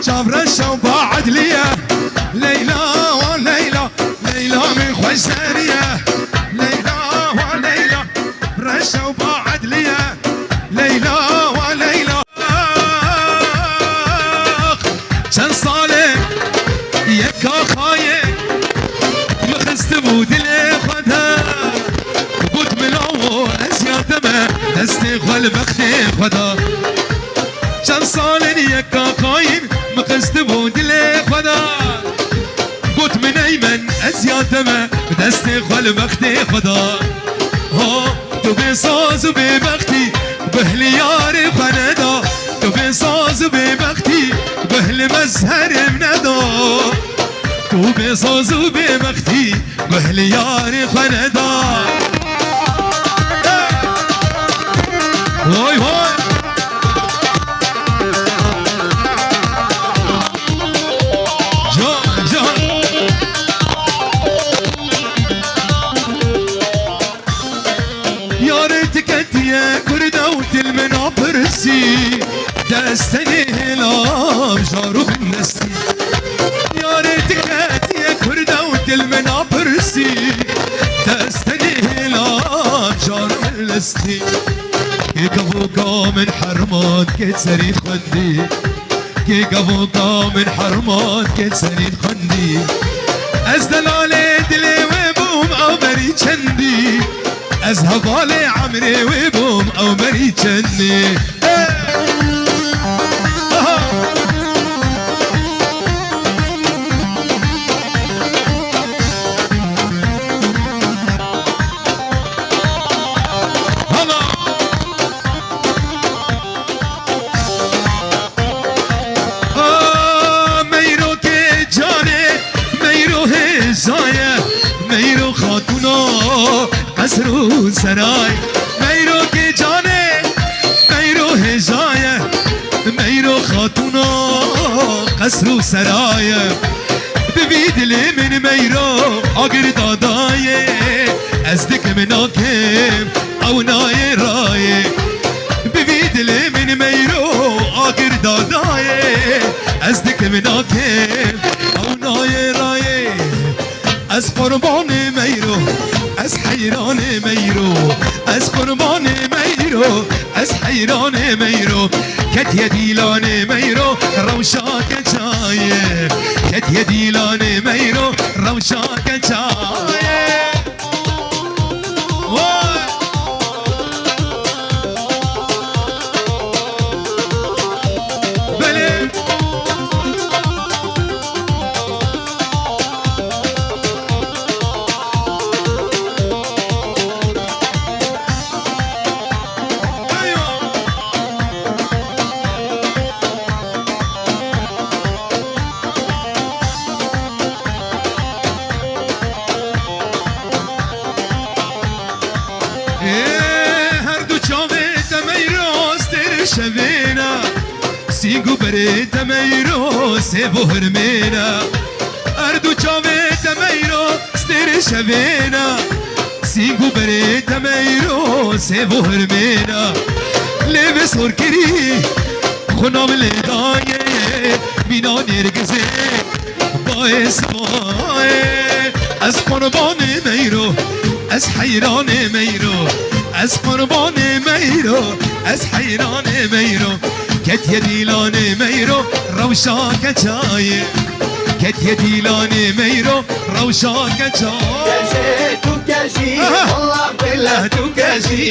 شاف رشا وبعد ليا ليلى وليلى ليلى من خوش ثانية ليلى وليلى رشا وبعد ليا ليلى وليلى شن صالح يكا خايف مخست بود خدا بود ملاو ازیاد ما دست خال بخت خدا چند سال یکا خاین مخست بود خدا بود من ایمن ازیاد ما دست خال بخت خدا ها تو بساز و ببختی بهل یار خندا تو بساز و ببختی بهل مزهرم ندا تو بساز و ببختی بهل یار خندا وای وای جان جان یارت کتیه کرده و دل من پرسی دستنی هلام جارو بنستی یارت کتیه کرده و دل من پرسی دستنی هلام جارو بنستی كي قفوقا من حرمان كي سريد خندي كي قفوقا من حرمان كي سريد خندي از دلالي دلي وبوم او مري چندي از هوالي عمري وبوم او مري چندي میرو خاتونا قصر و سرای میرو که جانه میرو هجایه میرو خاتونا قصر و سرای ببی دل من میرو آگر دادایه از دک مناکم او نای رایه ببی دل من میرو آگر دادایه از دک مناکم او نای رایه از قربان میرو از حیران میرو از قربان میرو از حیران میرو کتی دیلان میرو روشا کچایه کتی دیلان میرو روشا کچایه شبينا سيقو بريد ميرو سيبو هرمينا أردو جاويد ميرو ستير شبينا سيقو بريد ميرو سيبو هرمينا لبس صور كري خنام لدايه بينا نرگزه باعث ماه از قربان میرو از حیران میرو از قربان میرو از حیران میرو کتی دیلان میرو روشا کچایه کتی دیلان میرو روشا کچایه گشی تو گشی والله بالله تو گشی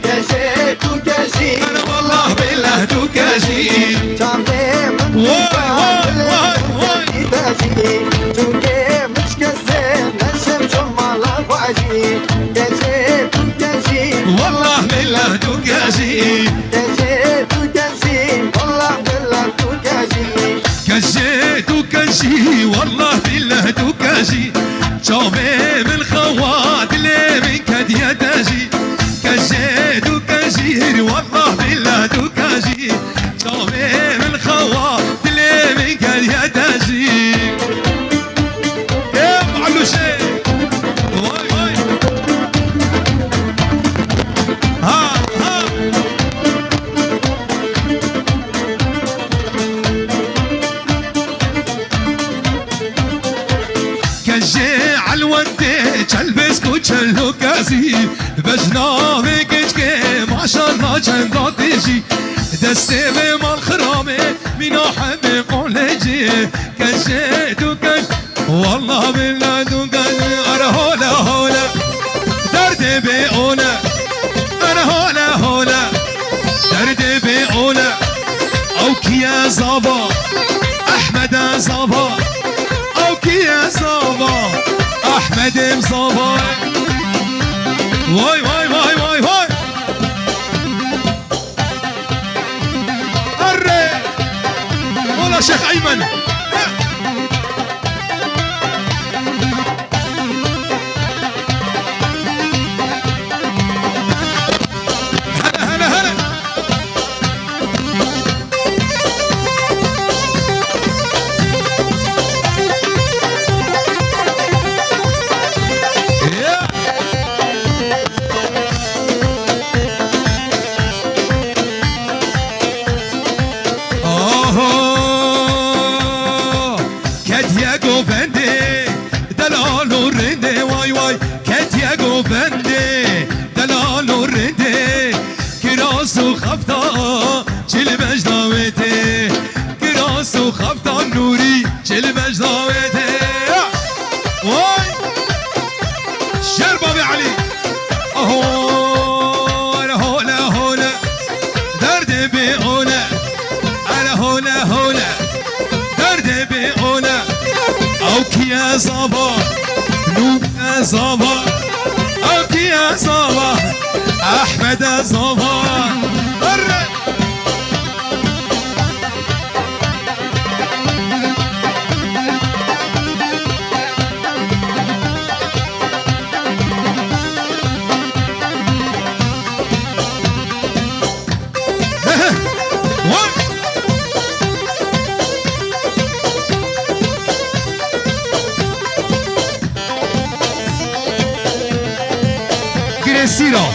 گشی تو گشی والله بالله تو گشی چانده من گشی تو که مشکسه نشم شمالا خواجی گشی تو گشی والله بالله تو گشی گشی تو گشی والله بالله تو گشی كجي تو كجي والله بالله تو كجي شوفي من خوات اللي من كديا تجي كجي تو كجي والله بالله تو كجي شوفي من خوات اللي من كديا تجي يا معلو شيء واي واي ها ودي تلبس كوتشلو كازي بجنابي كشكي ما شاء الله جنبات تجي دستي بمال خرامي من حبي قولجي كشيت وكش والله بالله دوكش انا هولا هولا دردي بيقولا انا هولا هولا دردي بيقولا او كيا زابا احمد زابا او كيا زابا احمد مصابا واي واي واي واي واي الري والله شيخ ايمن هلا هلا هلا يا صبا نوب يا صبا أوك يا صبا أحمد يا صبا سيرا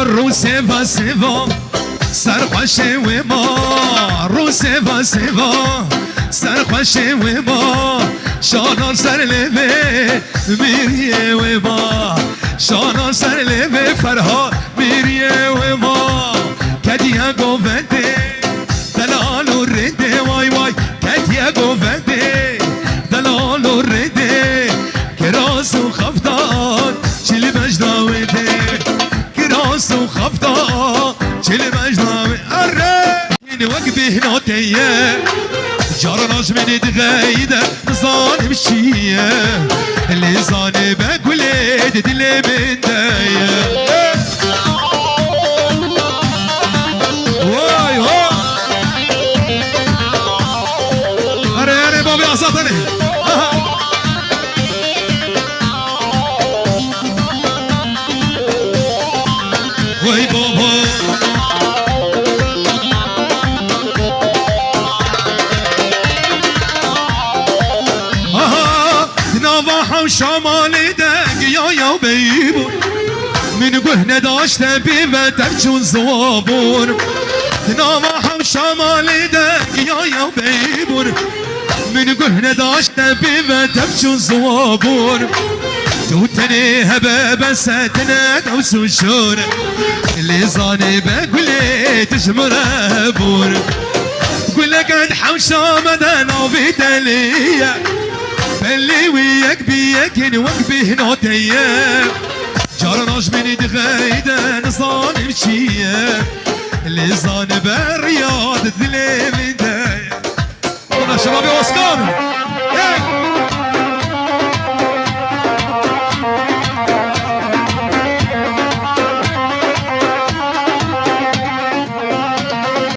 رو سيفا سيفا سرخوشي وما رو سيفا سيفا سرخوشي وما شانان سر لبه ميريه وما شانان سر لبه فرها ميريه وما كديا گوونده دلالو رده واي واي كديا گوونده دلالو رده كراس وخفضان شل مجداوته كراس وخفضان شل مجداوته الرين وقبه نوتيه جارناش من دغايده ظالم شيه اللي ظالم بقولد دلي من دايه واي واي اري بابي اساطني وای بابا نواحا و شمال دق یا بیبون من گهنه داشته بیوتر چون زوابون نواحا و شمال دق یا بیبون من گهنه داشته بیوتر چون زوابون توتني هبابا ساتنا دوسو شور اللي زاني بقولي تشمر بور قول لك قد حوشة مدانا بيتالية بلي وياك بياك وقبي نوتية جارناش من دغايدة نصاني مشية اللي زاني بالرياض ذلي من داية وانا شبابي واسكان